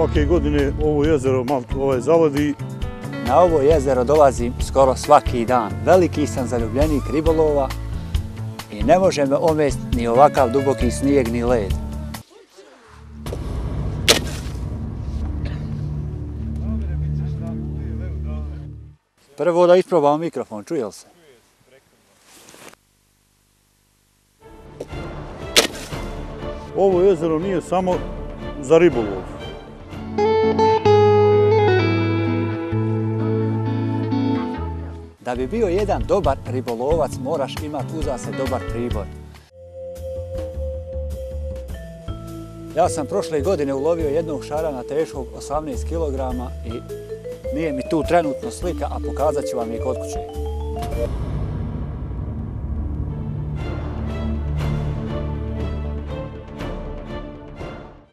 Svake godine ovo jezero zaledi. Na ovo jezero dolazim skoro svaki dan. Veliki sam zaljubljenik ribolova i ne može me omesti ni ovakav duboki snijeg ni led. Prvo da isprobamo mikrofon, čuje li se? Ovo jezero nije samo za ribolov. Da bi bio jedan dobar ribolovac moraš imati uza se dobar pribor. Ja sam prošle godine ulovio jednog šarana teškog 18 kg i nije mi tu trenutno slika, a pokazat ću vam je kod kuće.